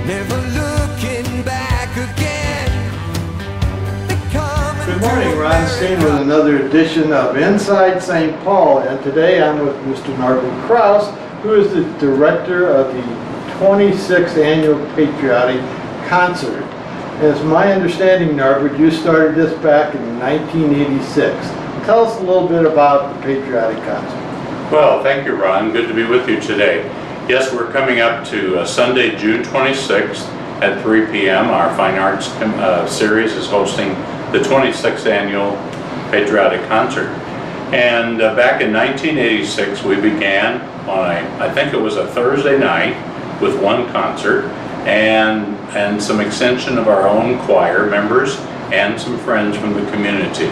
never looking back again. Good morning, Ron Steen with another edition of Inside St. Paul, and today I'm with Mr. Norbert Kraus, who is the director of the 26th Annual Patriotic Concert. As my understanding, Norbert, you started this back in 1986. Tell us a little bit about the Patriotic Concert. Well, thank you, Ron. Good to be with you today. Yes, we're coming up to Sunday, June 26th at 3 p.m. Our Fine Arts series is hosting the 26th Annual Patriotic Concert. And back in 1986, we began on I think it was a Thursday night with one concert and some extension of our own choir members and some friends from the community.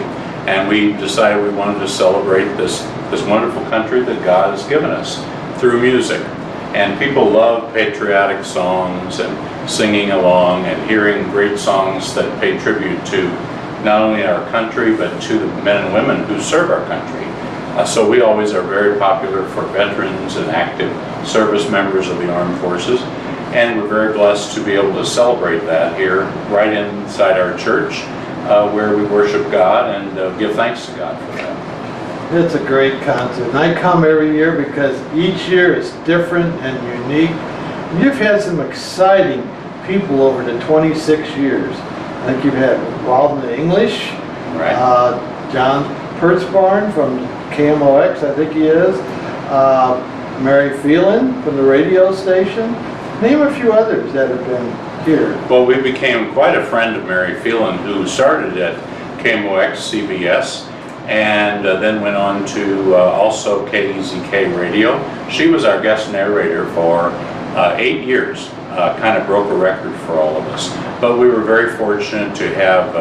And we decided we wanted to celebrate this wonderful country that God has given us through music. And people love patriotic songs and singing along and hearing great songs that pay tribute to not only our country but to the men and women who serve our country. So we always are very popular for veterans and active service members of the armed forces. And we're very blessed to be able to celebrate that here right inside our church where we worship God and give thanks to God for that. It's a great concert, and I come every year because each year is different and unique. You've had some exciting people over the 26 years. I think you've had Walden English, right. John Pertzbarn from KMOX, I think he is, Mary Phelan from the radio station. Name a few others that have been here. Well, we became quite a friend of Mary Phelan, who started at KMOX CBS and then went on to also KEZK Radio. She was our guest narrator for 8 years, kind of broke a record for all of us. But we were very fortunate to have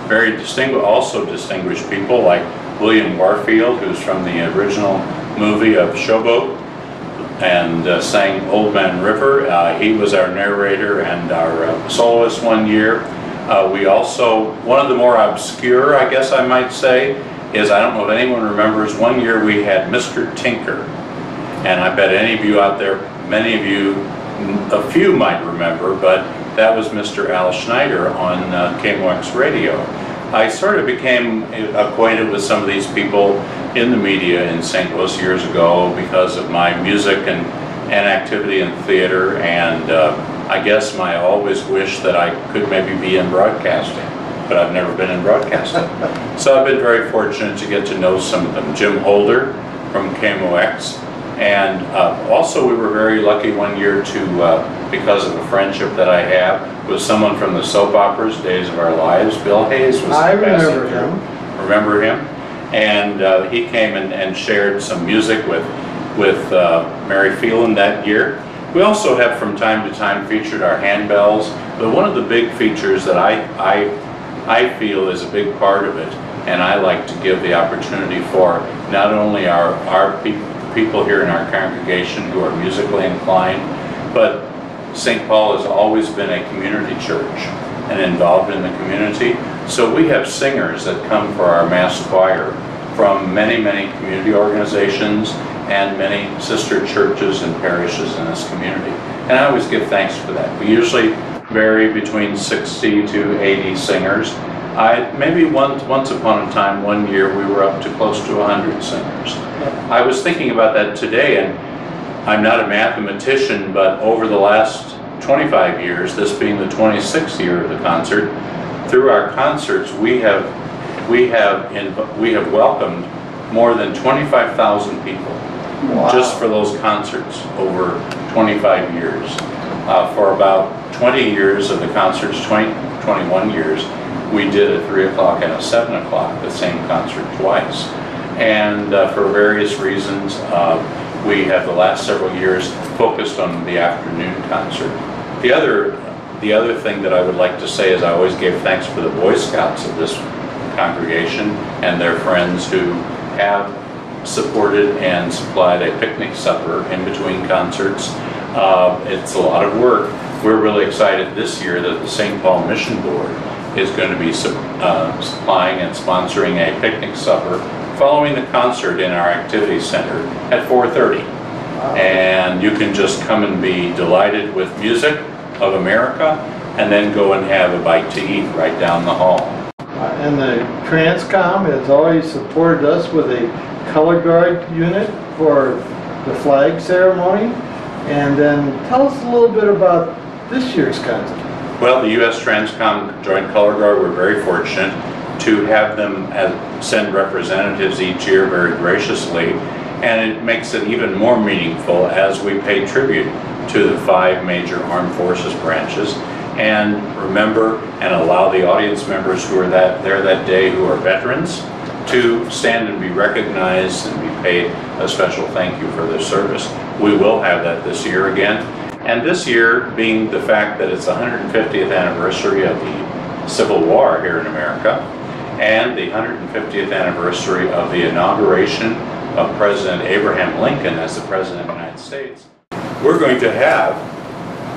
very distinguished people like William Warfield, who's from the original movie of Showboat and sang Old Man River. He was our narrator and our soloist one year. We also, one of the more obscure, I guess I might say, is, I don't know if anyone remembers, one year we had Mr. Tinker. And I bet any of you out there, many of you, a few might remember, but that was Mr. Al Schneider on KMOX Radio. I sort of became acquainted with some of these people in the media in St. Louis years ago because of my music and activity in theater, and I guess my always wish that I could maybe be in broadcasting, but I've never been in broadcasting. So I've been very fortunate to get to know some of them. Jim Holder from KMOX, and also we were very lucky one year to, because of a friendship that I have with someone from the soap operas, Days of Our Lives. Bill Hayes was I the remember passenger. him. Remember him? And he came and shared some music with Mary Phelan that year. We also have from time to time featured our handbells, but one of the big features that I feel is a big part of it, and I like to give the opportunity for not only our people here in our congregation who are musically inclined, but St. Paul has always been a community church and involved in the community. So we have singers that come for our mass choir from many, many community organizations and many sister churches and parishes in this community. And I always give thanks for that. We usually vary between 60 to 80 singers. Maybe once upon a time, one year, we were up to close to 100 singers. I was thinking about that today, and I'm not a mathematician, but over the last 25 years, this being the 26th year of the concert, through our concerts, we have welcomed more than 25,000 people. Wow. Just for those concerts over 25 years. For about 20 years of the concerts, 21 years, we did a 3 o'clock and a 7 o'clock, the same concert twice. And for various reasons, we have the last several years focused on the afternoon concert. The other thing that I would like to say is I always gave thanks for the Boy Scouts of this congregation and their friends who have supported and supplied a picnic supper in between concerts. It's a lot of work. We're really excited this year that the St. Paul Mission Board is going to be supplying and sponsoring a picnic supper following the concert in our activity center at 4:30. Wow. And you can just come and be delighted with music, of America, and then go and have a bite to eat right down the hall. And the Transcom has always supported us with a color guard unit for the flag ceremony. And then tell us a little bit about this year's concert. Well, the U.S. Transcom Joint Color Guard, we're very fortunate to have them send representatives each year very graciously, and it makes it even more meaningful as we pay tribute to the 5 major armed forces branches and remember and allow the audience members who are there that day who are veterans to stand and be recognized and be paid a special thank you for their service. We will have that this year again. And this year, being the fact that it's the 150th anniversary of the Civil War here in America, and the 150th anniversary of the inauguration of President Abraham Lincoln as the President of the United States, we're going to have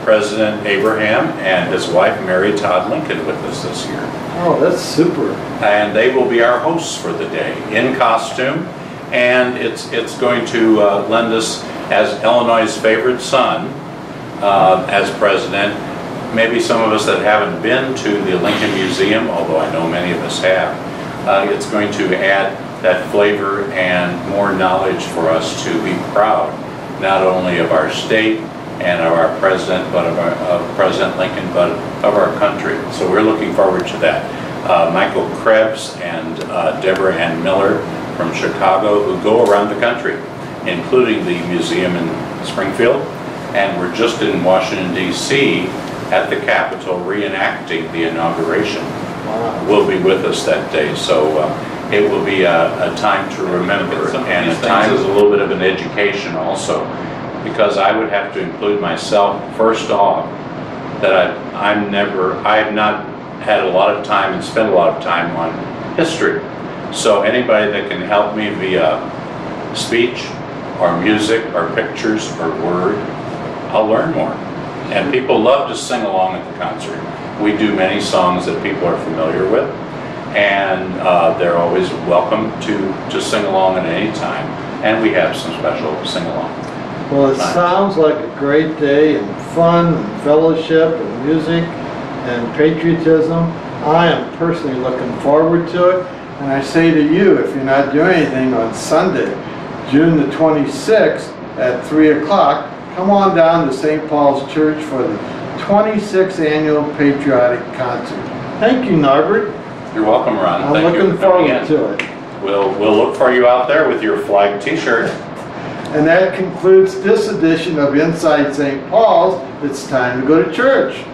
President Abraham and his wife Mary Todd Lincoln with us this year. Oh, that's super. And they will be our hosts for the day in costume, and it's going to lend us, as Illinois' favorite son, as president. Maybe some of us that haven't been to the Lincoln Museum, although I know many of us have, it's going to add that flavor and more knowledge for us to be proud, not only of our state and of our president, but of President Lincoln, but of our country. So we're looking forward to that. Michael Krebs and Deborah Ann Miller from Chicago, who go around the country, including the museum in Springfield, and we're just in Washington, D.C. at the Capitol reenacting the inauguration. Wow. Will be with us that day, so it will be a time to remember, and a time is a little bit of an education also, because I would have to include myself first off that I have not had a lot of time and spent a lot of time on history. So anybody that can help me via speech or music or pictures or word, I'll learn more. And people love to sing along at the concert. We do many songs that people are familiar with, and they're always welcome to sing along at any time. And we have some special sing-along. Well, it sounds like a great day, and fun and fellowship and music and patriotism. I am personally looking forward to it. And I say to you, if you're not doing anything on Sunday, June the 26th at 3 o'clock, come on down to St. Paul's Church for the 26th Annual Patriotic Concert. Thank you, Norbert. You're welcome, Ron. I'm Thank you looking for coming forward in. to it. We'll look for you out there with your flag t-shirt. And that concludes this edition of Inside St. Paul's. It's time to go to church.